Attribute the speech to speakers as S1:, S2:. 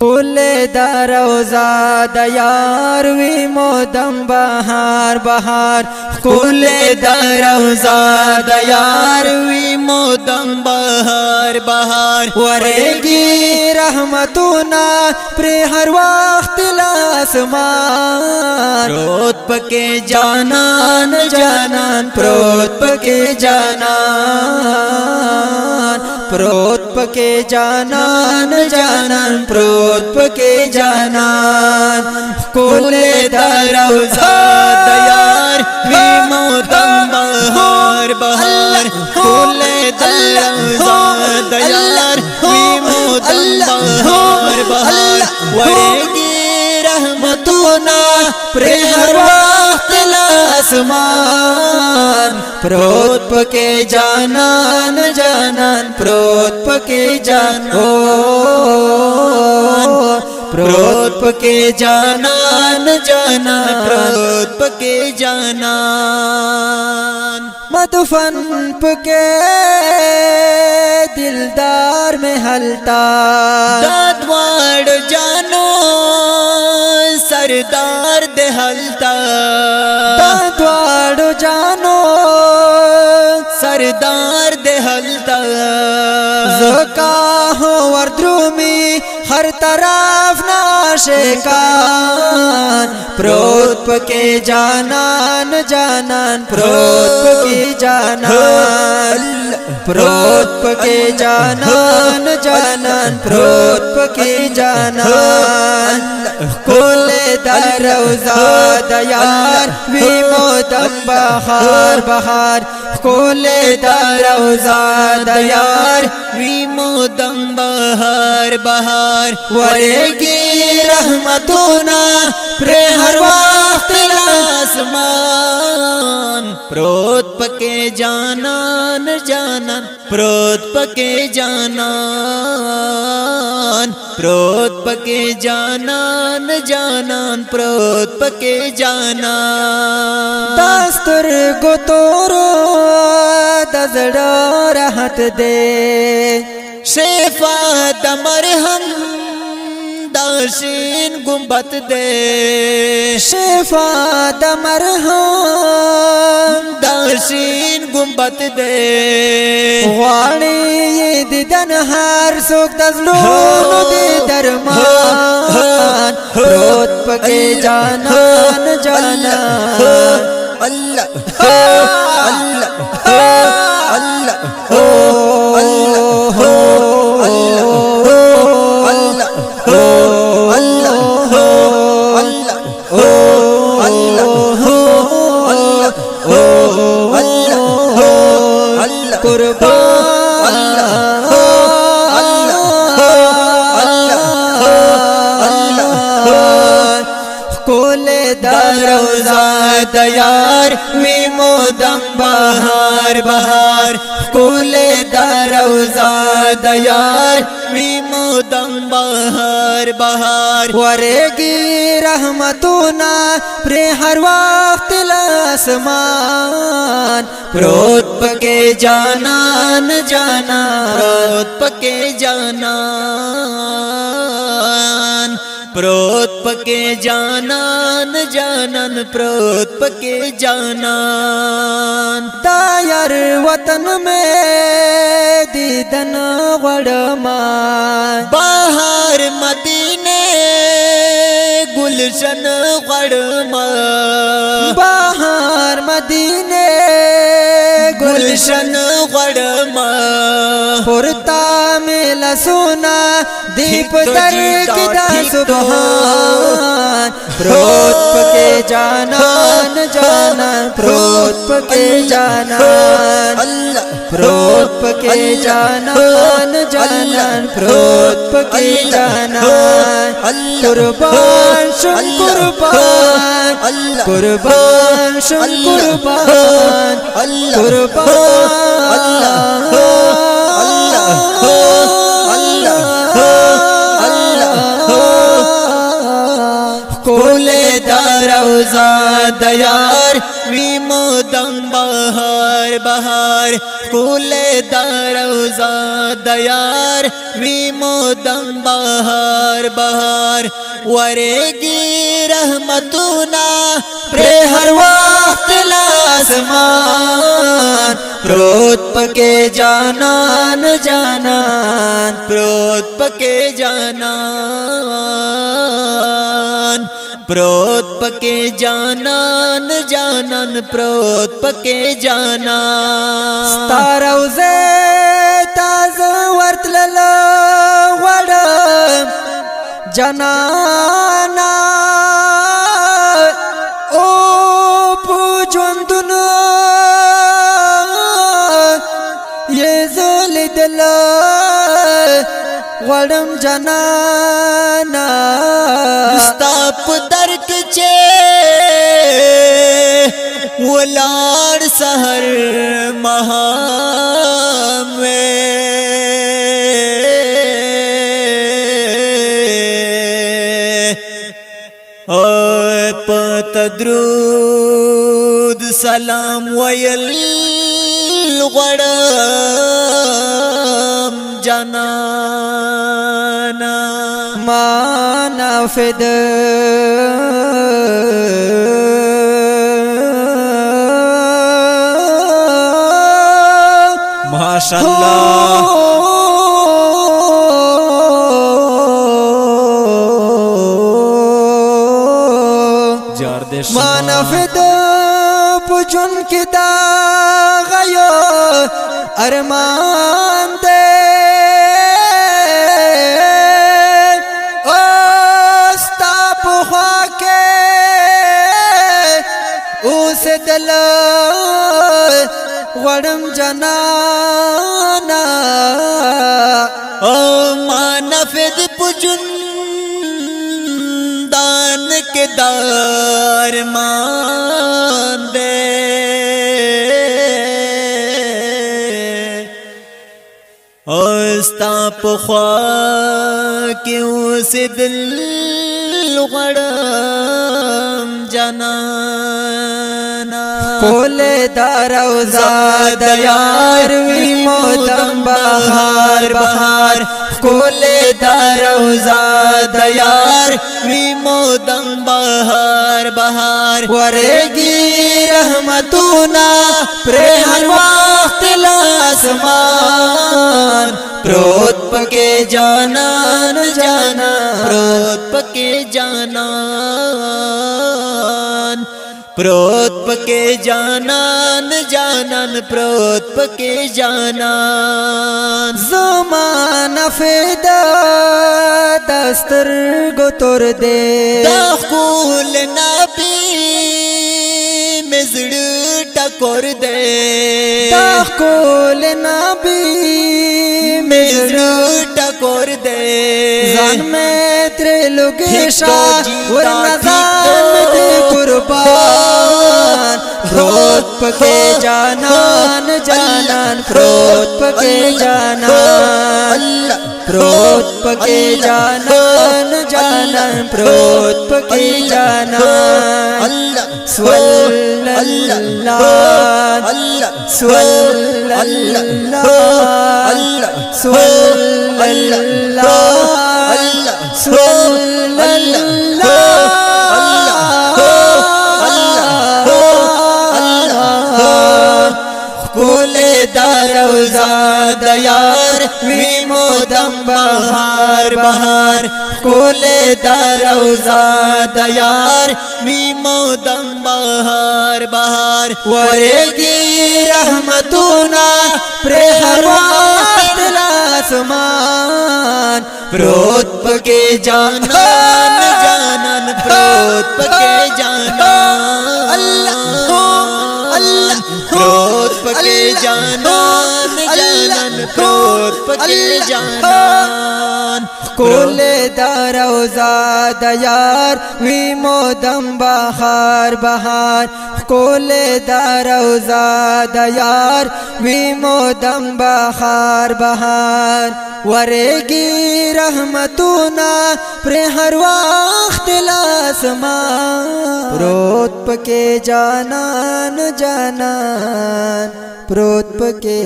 S1: कुले दरोजा दयार वी मोदम बहार बहार कुले दरोजा दयार वी मोदम बहार बहार वरेगी रहमतुना प्रे हर वक्त लासमान प्रोत पके जानान जानान प्रोत पके जानान प्रोत पके जानान जानान प्रोत पके जानान कुले दरोजा दयार वी मोदम बहार बहार कुले दरोजा दयार वी मोदम बहार बहार वरेगी रहमतुना प्रे हर वक्त लासमान प्रोत पके जानान जानान प्रोत पके जानान प्रोत पके जानान जानान प्रोत पके जानान मधुफन पके दिलदार में हलता दादवाड़ जानो सरदार दे हलता दादवाड़ जानो सरदार दे हलता ज़का हो वर्द्रुमी हर तरफ नाशिकान प्रोत पके जानान जानान प्रोत पके जानान प्रोत पके जानान जानान प्रोत पके जानान कुले दरोजा दयार वी मोदम बहार बहार कुले दरोजा दयार वी मोदम बहार बहार वरेगी रहमतुना प्रे हर वक्त लासमान प्रोत पके जानान जानान प्रोत पके जानान प्रोत पके जानान जानान प्रोत पके जानान दस्तुर गुतोरो दजड़ो रहत दे शेफा दमरहम दाशीन गुंबत दे शेफा दमरहम दाशीन गुंबत दे वाणी ये दिदन हर सुख तजलून दे दरमान प्रोत पके जानान जानान अल्लाह अल्लाह अल्लाह कुले दरोजा दयार वी मोदम बहार बहार कुले दरोजा दयार वी मोदम बहार बहार वरेगी रहमतुना प्रे हर वक्त लासमान प्रोत पके जानान जानान प्रोत पके जानान प्रोत पके जानान जानान प्रोत पके जानान दायर वतन में दीदन गड़मान बाहर मदीने गुलशन गड़मान बाहर मदीने गुलशन गड़मान पुरता में लसुना दीप दर किदा सुबहान प्रोत पके जानान जानान प्रोत पके जानान अल्लाह प्रोत पके जानान जानान प्रोत पके जानान कुर्बान शुन कुर्बान कुर्बान शुन कुर्बान कुर्बान कुले दरोजा दयार वी मोदम बहार बहार कोले दारोजा दयार विमोदम बहार बहार वरेगी रहमतुना प्रे हर वक्त लासमान प्रोत पके जानन जानन प्रोत पके जानन प्रोत पके जानन जानन प्रोत पके जानन
S2: तारौजे ताज वर्तलल वड जनाना ओ पुजंदुन ये जोलिदल वडम जनाना
S1: स्ताप दर्क चे वलाड सहर महा में पतद्रूद सलाम वयल गड़म जनाना
S2: मानफिद
S1: माशाअल्लाह
S2: मानफिद पुजुन की दागयो अरमान दे ओस्ताप खाके उस दिल वड़म जनाना
S1: ओ मानफिद पुजुन दान के दार मान दे ओस्ताप ख्वा क्यों से दिल गड़म जनाना
S2: कोले दारौजा दयार विमोदम बहार बहार
S1: कोले दारौजा दयार विमोदम बहार बहार
S2: वरेगी रहमतुना
S1: प्रे हर वक्त लासमान प्रोत पके जानन जानन प्रोत पके जानन प्रोत पके जानन जानन प्रोत पके जानन
S2: ज़माना फ़िदा दस्तर गोतोर दे
S1: दाखुल नबी मिज़ड़ टकोर दे
S2: दाखुल नबी
S1: मिज़ड़ टकोर दे
S2: जान में त्रिलोकेशा वरना जान दे कुर्बान प्रोत पके जानन जानन प्रोत पके जानन प्रोत पके जानन जानन प्रोत पके जानन स्वल्लल्लाह स्वल्लल्लाह स्वल्लल्लाह स्वल्लल्लाह
S1: कोले दारौजा दयार विमोदम बहार बहार कोले दारौजा दयार विमोदम बहार बहार
S2: वरेगी रहमतुना प्रे हर वक्त लासमान
S1: प्रोत पके जानन जानन प्रोत पके जानन अल्लाह अल्लाह प्रोत पके जानन जानन प्रोत पके जानन
S2: कोले
S1: दारोजा दयार वी मोदम बहार बहार कोले दारोजा दयार वी मोदम बहार बहार वरेगी रहमतुना प्रे हर वक्त लासमान प्रोत पके जानान जानान प्रोत पके